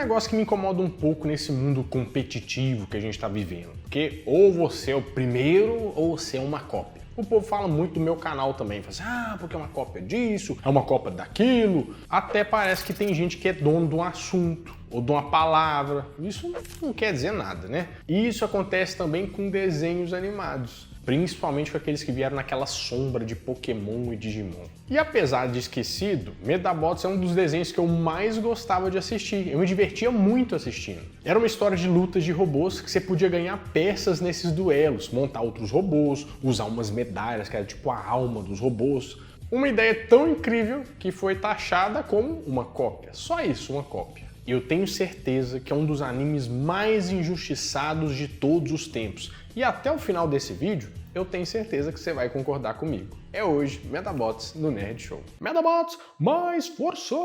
negócio que me incomoda um pouco nesse mundo competitivo que a gente está vivendo, porque ou você é o primeiro ou você é uma cópia. O povo fala muito do meu canal também, fala assim, porque é uma cópia disso, é uma cópia daquilo. Até parece que tem gente que é dono de um assunto ou de uma palavra. Isso não quer dizer nada, né? E isso acontece também com desenhos animados, principalmente com aqueles que vieram naquela sombra de Pokémon e Digimon. E apesar de esquecido, Medabots é um dos desenhos que eu mais gostava de assistir. Eu me divertia muito assistindo. Era uma história de lutas de robôs que você podia ganhar peças nesses duelos, montar outros robôs, usar umas medalhas que era tipo a alma dos robôs. Uma ideia tão incrível que foi taxada como uma cópia. Só isso, uma cópia. Eu tenho certeza que é um dos animes mais injustiçados de todos os tempos. E até o final desse vídeo, eu tenho certeza que você vai concordar comigo. É hoje, Medabots no Nerd Show. Medabots, mais força!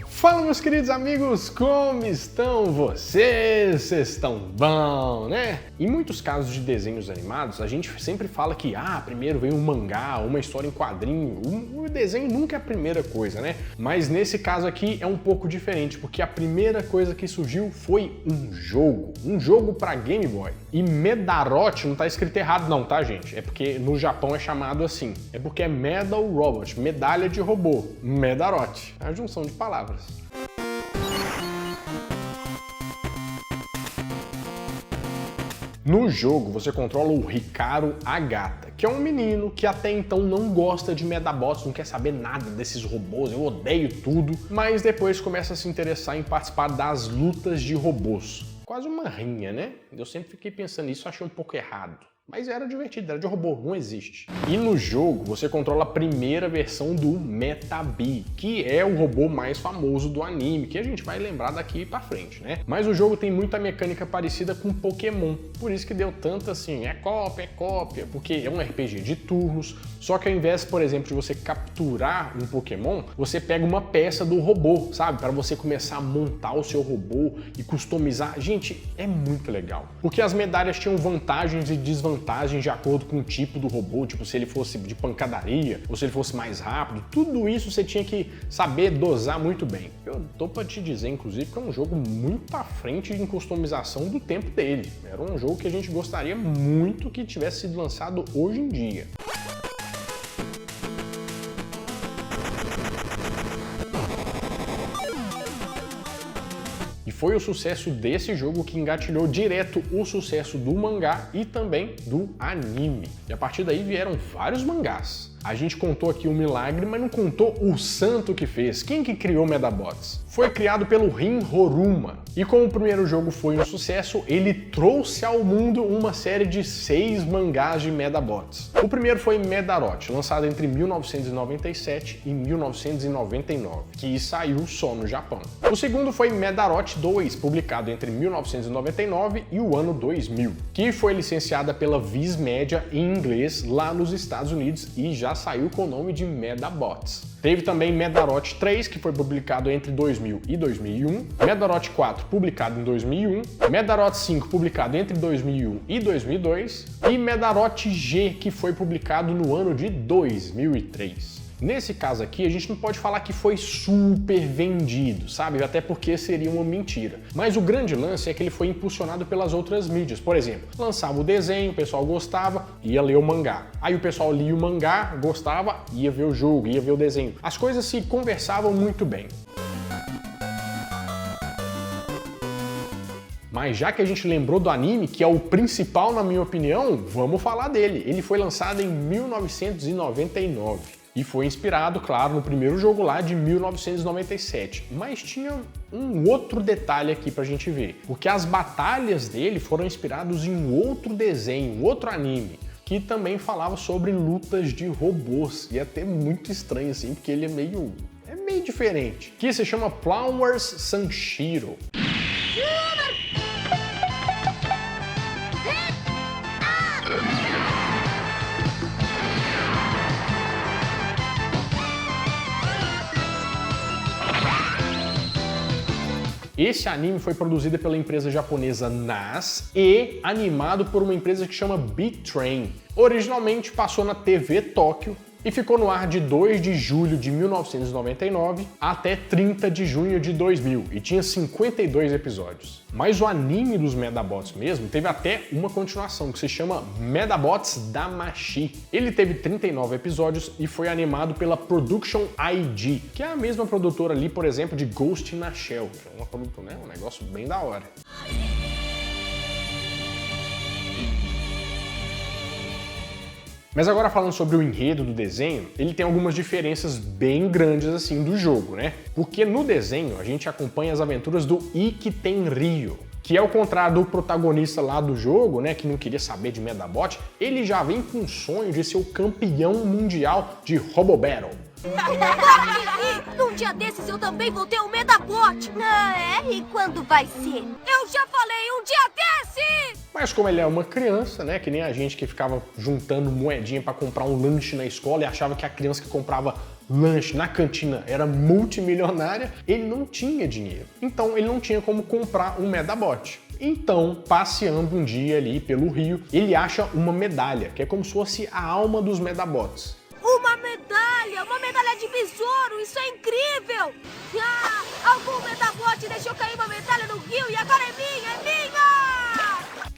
Fala, meus queridos amigos, como estão vocês? Vocês estão bom, né? Em muitos casos de desenhos animados, a gente sempre fala que primeiro vem um mangá, uma história em quadrinho. O desenho nunca é a primeira coisa, né? Mas nesse caso aqui é um pouco diferente, porque a primeira coisa que surgiu foi um jogo para Game Boy. E Medarot não tá escrito errado não, tá, gente? É porque no Japão é chamado assim. É porque é Medal Robot, medalha de robô. Medarot, é a junção de palavras. No jogo, você controla o Hikaru Agata, que é um menino que até então não gosta de Medabots, não quer saber nada desses robôs, eu odeio tudo, mas depois começa a se interessar em participar das lutas de robôs. Quase uma rinha, né? Eu sempre fiquei pensando nisso, achei um pouco errado. Mas era divertido, era de robô, não existe. E no jogo, você controla a primeira versão do Metabee, que é o robô mais famoso do anime, que a gente vai lembrar daqui pra frente, né? Mas o jogo tem muita mecânica parecida com Pokémon, por isso que deu tanto assim, é cópia, porque é um RPG de turnos, só que ao invés, por exemplo, de você capturar um Pokémon, você pega uma peça do robô, sabe? Para você começar a montar o seu robô e customizar. Gente, é muito legal. Porque as medalhas tinham vantagens e desvantagens de acordo com o tipo do robô, tipo se ele fosse de pancadaria ou se ele fosse mais rápido, tudo isso você tinha que saber dosar muito bem. Eu tô pra te dizer, inclusive, que é um jogo muito à frente em customização do tempo dele. Era um jogo que a gente gostaria muito que tivesse sido lançado hoje em dia. E foi o sucesso desse jogo que engatilhou direto o sucesso do mangá e também do anime. E a partir daí vieram vários mangás. A gente contou aqui o milagre, mas não contou o santo que fez. Quem que criou Medabots? Foi criado pelo Rin Horuma. E como o primeiro jogo foi um sucesso, ele trouxe ao mundo uma série de 6 mangás de Medabots. O primeiro foi Medarot, lançado entre 1997 e 1999, que saiu só no Japão. O segundo foi Medarot 2, publicado entre 1999 e o ano 2000, que foi licenciada pela Viz Media em inglês lá nos Estados Unidos e já saiu com o nome de Medabots. Teve também Medarot 3, que foi publicado entre 2000 e 2001, Medarot 4, publicado em 2001, Medarot 5, publicado entre 2001 e 2002, e Medarot G, que foi publicado no ano de 2003. Nesse caso aqui, a gente não pode falar que foi super vendido, sabe? Até porque seria uma mentira. Mas o grande lance é que ele foi impulsionado pelas outras mídias. Por exemplo, lançava o desenho, o pessoal gostava, ia ler o mangá. Aí o pessoal lia o mangá, gostava, ia ver o jogo, ia ver o desenho. As coisas se conversavam muito bem. Mas já que a gente lembrou do anime, que é o principal na minha opinião, vamos falar dele. Ele foi lançado em 1999. E foi inspirado, claro, no primeiro jogo lá de 1997. Mas tinha um outro detalhe aqui pra gente ver. Porque as batalhas dele foram inspiradas em outro desenho, outro anime, que também falava sobre lutas de robôs. E é até muito estranho assim, porque ele é meio diferente. Que se chama Flowers Sanshiro. Esse anime foi produzido pela empresa japonesa NAS e animado por uma empresa que chama B-Train. Originalmente passou na TV Tóquio e ficou no ar de 2 de julho de 1999 até 30 de junho de 2000 e tinha 52 episódios. Mas o anime dos Medabots mesmo teve até uma continuação que se chama Medabots Damashi. Ele teve 39 episódios e foi animado pela Production IG, que é a mesma produtora ali, por exemplo, de Ghost in a Shell, que é uma produtora, né? Um negócio bem da hora. Mas agora falando sobre o enredo do desenho, ele tem algumas diferenças bem grandes assim do jogo, né? Porque no desenho a gente acompanha as aventuras do Ikki Tenryo, que é o contrário do protagonista lá do jogo, né, que não queria saber de Medabot. Ele já vem com o sonho de ser o campeão mundial de Robo Battle. Num dia desses eu também vou ter um Medabot. Ah, é? E quando vai ser? Eu já falei, um dia desses! Mas como ele é uma criança, né, que nem a gente que ficava juntando moedinha para comprar um lanche na escola e achava que a criança que comprava lanche na cantina era multimilionária, ele não tinha dinheiro. Então ele não tinha como comprar um Medabot. Então, passeando um dia ali pelo rio, ele acha uma medalha, que é como se fosse a alma dos Medabots. Uma medalha de besouro, isso é incrível! Ah, algum Medabot deixou cair uma medalha no rio e agora é minha, é minha!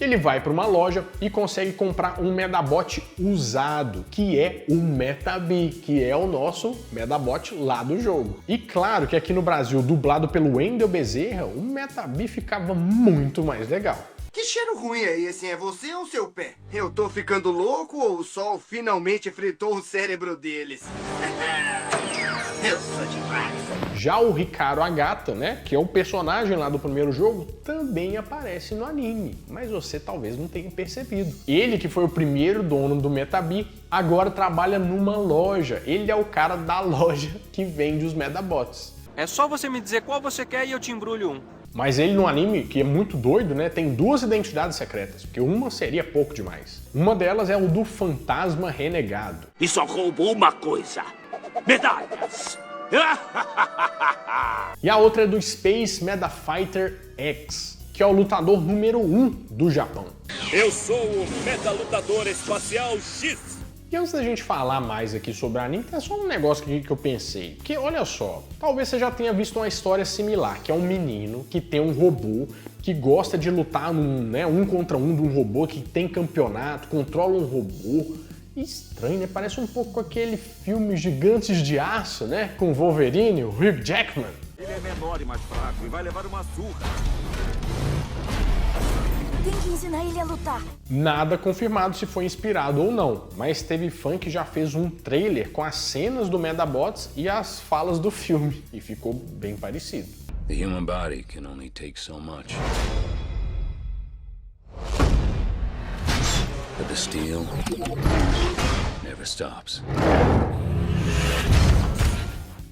Ele vai para uma loja e consegue comprar um Medabot usado, que é o Metabi, que é o nosso Medabot lá do jogo. E claro que aqui no Brasil, dublado pelo Wendel Bezerra, o Metabi ficava muito mais legal. Que cheiro ruim é esse? É você ou seu pé? Eu tô ficando louco ou o sol finalmente fritou o cérebro deles? Eu sou demais. Já o Hikaru Agata, né, que é o personagem lá do primeiro jogo, também aparece no anime, mas você talvez não tenha percebido. Ele, que foi o primeiro dono do Metabi, agora trabalha numa loja. Ele é o cara da loja que vende os Medabots. É só você me dizer qual você quer e eu te embrulho um. Mas ele no anime, que é muito doido, né, tem duas identidades secretas, porque uma seria pouco demais. Uma delas é o do Fantasma Renegado. E só roubou uma coisa: medalhas! E a outra é do Space Medafighter X, que é o lutador número 1 do Japão. Eu sou o Medalutador Espacial X! E antes da gente falar mais aqui sobre a anime, é só um negócio que eu pensei. Porque, olha só, talvez você já tenha visto uma história similar, que é um menino que tem um robô, que gosta de lutar um contra um de um robô, que tem campeonato, controla um robô. Estranho, né? Parece um pouco com aquele filme Gigantes de Aço, né? Com o Wolverine, o Hugh Jackman. Ele é menor e mais fraco e vai levar uma surra. Tem que ensinar ele a lutar. Nada confirmado se foi inspirado ou não, mas teve fã que já fez um trailer com as cenas do Medabots e as falas do filme, e ficou bem parecido. The human body can only take so much. But the steel never stops.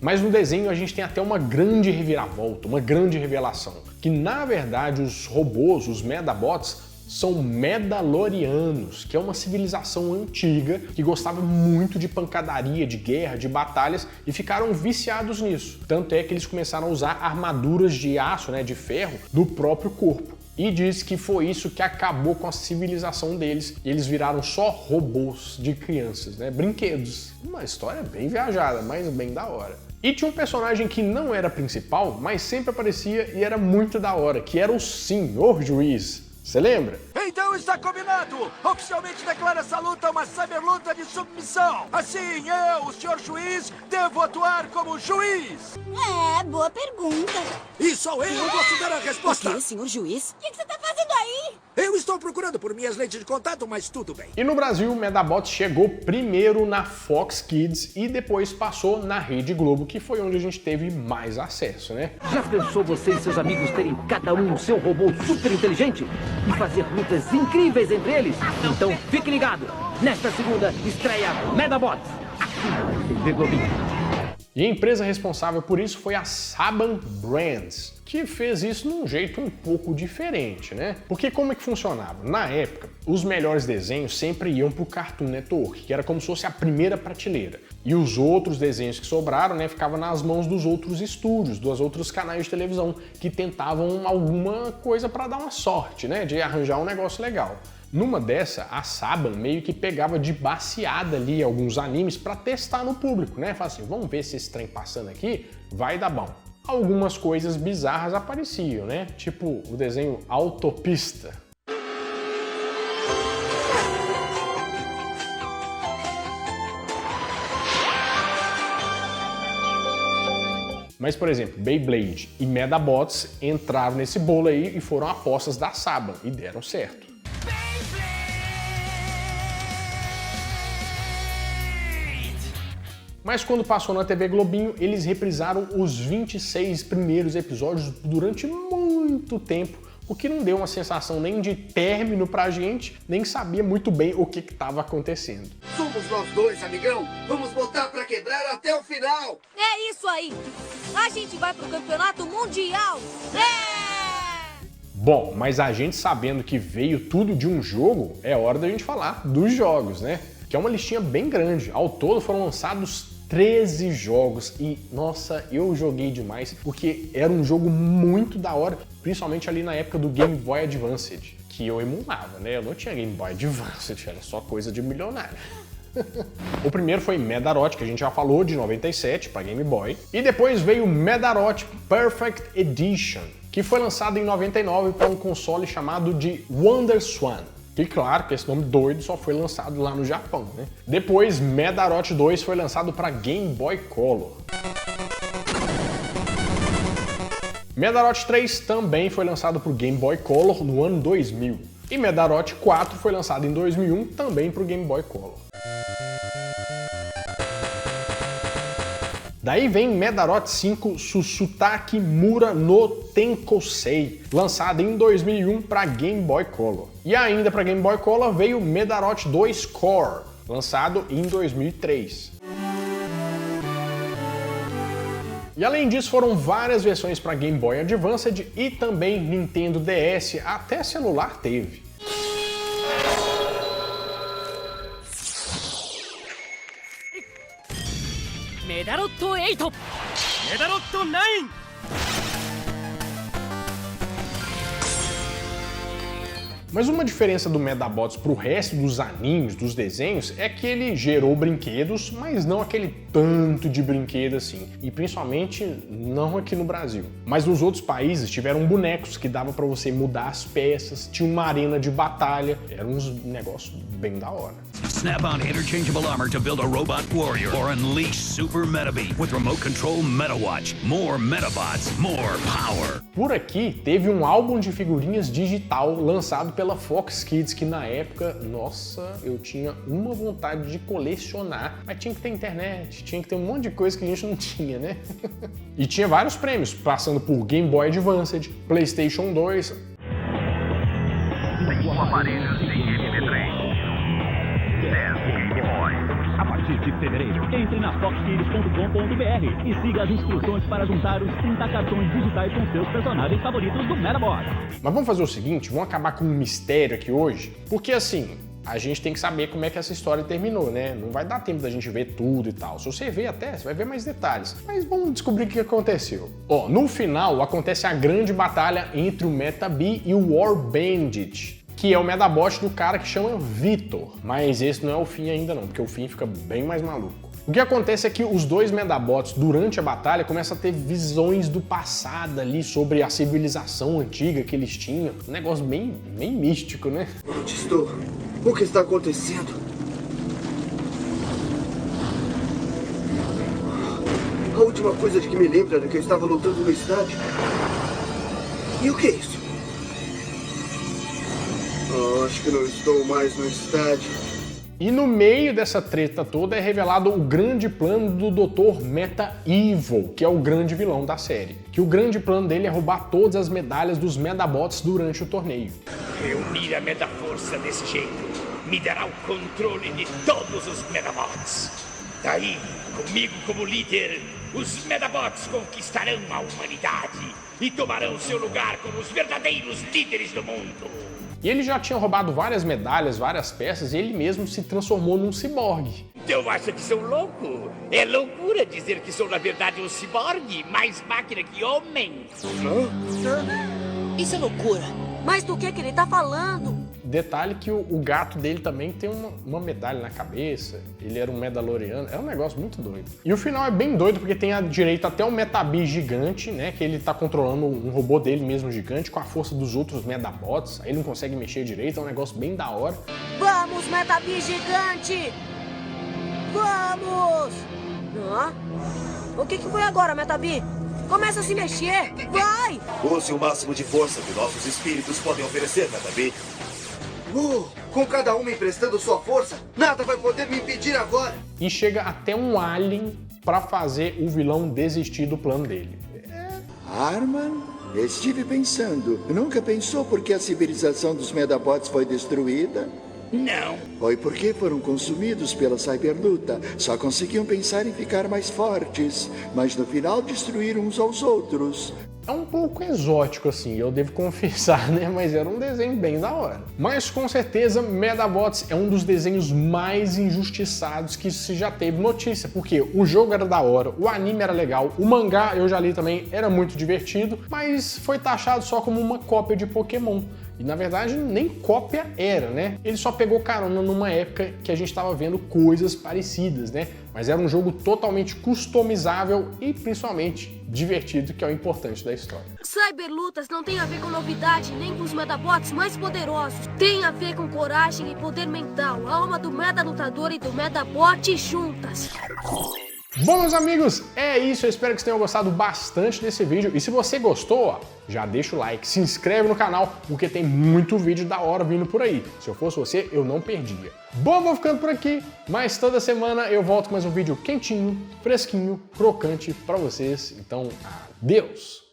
Mas no desenho a gente tem até uma grande reviravolta, uma grande revelação, que na verdade os robôs, os Medabots, são Medalorianos, que é uma civilização antiga que gostava muito de pancadaria, de guerra, de batalhas e ficaram viciados nisso. Tanto é que eles começaram a usar armaduras de aço, né, de ferro, no próprio corpo. E diz que foi isso que acabou com a civilização deles e eles viraram só robôs de crianças, né, brinquedos. Uma história bem viajada, mas bem da hora. E tinha um personagem que não era principal, mas sempre aparecia e era muito da hora, que era o Senhor Juiz. Você lembra? Então está combinado! Oficialmente declara essa luta uma cyberluta de submissão! Assim, eu, o senhor juiz, devo atuar como juiz! É, boa pergunta. E só eu posso dar a resposta! O quê, senhor juiz? O que você tá fazendo aí? Eu estou procurando por minhas lentes de contato, mas tudo bem. E no Brasil, o Medabot chegou primeiro na Fox Kids e depois passou na Rede Globo, que foi onde a gente teve mais acesso, né? Já pensou você e seus amigos terem cada um seu robô super inteligente e fazer lutas incríveis entre eles? Então fique ligado! Nesta segunda estreia Medabot aqui na TV Globinho. E a empresa responsável por isso foi a Saban Brands, que fez isso de um jeito um pouco diferente, né? Porque como é que funcionava? Na época, os melhores desenhos sempre iam pro Cartoon Network, que era como se fosse a primeira prateleira. E os outros desenhos que sobraram, né, ficavam nas mãos dos outros estúdios, dos outros canais de televisão, que tentavam alguma coisa para dar uma sorte, né, de arranjar um negócio legal. Numa dessa, a Saban meio que pegava de baseada ali alguns animes para testar no público, né? Fala assim, vamos ver se esse trem passando aqui vai dar bom. Algumas coisas bizarras apareciam, né? Tipo o desenho Autopista. Mas, por exemplo, Beyblade e Medabots entraram nesse bolo aí e foram apostas da Saban e deram certo. Mas quando passou na TV Globinho, eles reprisaram os 26 primeiros episódios durante muito tempo, o que não deu uma sensação nem de término pra gente, nem sabia muito bem o que estava acontecendo. Somos nós dois, amigão. Vamos botar pra quebrar até o final. É isso aí. A gente vai pro campeonato mundial. É! Bom, mas a gente sabendo que veio tudo de um jogo, é hora da gente falar dos jogos, né? Que é uma listinha bem grande. Ao todo foram lançados 13 jogos e, nossa, eu joguei demais, porque era um jogo muito da hora, principalmente ali na época do Game Boy Advance, que eu emulava, né? Eu não tinha Game Boy Advance, era só coisa de milionário. O primeiro foi Medarot, que a gente já falou, de 97 para Game Boy, e depois veio Medarot Perfect Edition, que foi lançado em 99 para um console chamado de WonderSwan. E claro que esse nome doido só foi lançado lá no Japão, né? Depois, Medarot 2 foi lançado para Game Boy Color. Medarot 3 também foi lançado para o Game Boy Color no ano 2000. E Medarot 4 foi lançado em 2001 também para o Game Boy Color. Daí vem Medarot 5 Susutaki Mura no Tenkosei, lançado em 2001 para Game Boy Color. E ainda para Game Boy Color veio Medarot 2 Core, lançado em 2003. E além disso foram várias versões para Game Boy Advance e também Nintendo DS, até celular teve. Medarot 8! Medarot 9! Mas uma diferença do Medabots pro resto dos animes, dos desenhos, é que ele gerou brinquedos, mas não aquele tanto de brinquedo assim. E principalmente não aqui no Brasil. Mas nos outros países tiveram bonecos que dava pra você mudar as peças, tinha uma arena de batalha, era uns negócios bem da hora. Snap on interchangeable armor to build a robot warrior or unleash Super Metabee with remote control Metawatch. More Metabots, more power. Por aqui teve um álbum de figurinhas digital lançado pela Fox Kids que na época, nossa, eu tinha uma vontade de colecionar, mas tinha que ter internet, tinha que ter um monte de coisa que a gente não tinha, né? E tinha vários prêmios, passando por Game Boy Advance, PlayStation 2. Aparelhos em MP3. A partir de fevereiro, entre na foxkids.com.br e siga as instruções para juntar os 30 cartões digitais com seus personagens favoritos do Metabot. Mas vamos fazer o seguinte, vamos acabar com um mistério aqui hoje, porque assim, a gente tem que saber como é que essa história terminou, né? Não vai dar tempo da gente ver tudo e tal. Se você ver até, você vai ver mais detalhes. Mas vamos descobrir o que aconteceu. Ó, no final acontece a grande batalha entre o Metabee e o War Bandit, que é o Medabot do cara que chama Victor. Mas esse não é o fim ainda não, porque o fim fica bem mais maluco. O que acontece é que os dois Medabots, durante a batalha, começam a ter visões do passado ali, sobre a civilização antiga que eles tinham. Um negócio bem místico, né? Onde estou? O que está acontecendo? A última coisa de que me lembro era que eu estava lutando no estádio. E o que é isso? Acho que não estou mais no estádio. E no meio dessa treta toda é revelado o grande plano do Dr. Meta Evil, que é o grande vilão da série. Que o grande plano dele é roubar todas as medalhas dos Medabots durante o torneio. Reunir a Medaforça desse jeito me dará o controle de todos os Medabots. Daí, comigo como líder, os Medabots conquistarão a humanidade e tomarão seu lugar como os verdadeiros líderes do mundo. E ele já tinha roubado várias medalhas, várias peças, e ele mesmo se transformou num ciborgue. Eu acho que sou louco. É loucura dizer que sou, na verdade, um ciborgue, mais máquina que homem. Isso é loucura. Mas do que ele tá falando? Detalhe que o gato dele também tem uma medalha na cabeça, ele era um Medaloriano, é um negócio muito doido. E o final é bem doido porque tem direito até um Metabee gigante, né, que ele tá controlando um robô dele mesmo gigante com a força dos outros Medabots, aí ele não consegue mexer direito, é um negócio bem da hora. Vamos, Metabee gigante! Vamos! O que foi agora, Metabee? Começa a se mexer! Vai! Use o máximo de força que nossos espíritos podem oferecer, Metabee. Com cada uma emprestando sua força, nada vai poder me impedir agora. E chega até um alien pra fazer o vilão desistir do plano dele. Arman, estive pensando. Nunca pensou por que a civilização dos Medabots foi destruída? Não. Foi porque foram consumidos pela cyberluta. Só conseguiam pensar em ficar mais fortes, mas no final destruíram uns aos outros. É um pouco exótico assim, eu devo confessar, né? Mas era um desenho bem da hora. Mas com certeza, Medabots é um dos desenhos mais injustiçados que se já teve notícia, porque o jogo era da hora, o anime era legal, o mangá, eu já li também, era muito divertido, mas foi taxado só como uma cópia de Pokémon. E na verdade nem cópia era, né? Ele só pegou carona numa época que a gente estava vendo coisas parecidas, né? Mas era um jogo totalmente customizável e principalmente divertido, que é o importante da história. Cyberlutas não tem a ver com novidade nem com os Medabots mais poderosos. Tem a ver com coragem e poder mental. A alma do Medalutador e do Medabot juntas. Bom, meus amigos, é isso. Eu espero que vocês tenham gostado bastante desse vídeo. E se você gostou, ó, já deixa o like, se inscreve no canal, porque tem muito vídeo da hora vindo por aí. Se eu fosse você, eu não perdia. Bom, vou ficando por aqui, mas toda semana eu volto com mais um vídeo quentinho, fresquinho, crocante pra vocês. Então, adeus!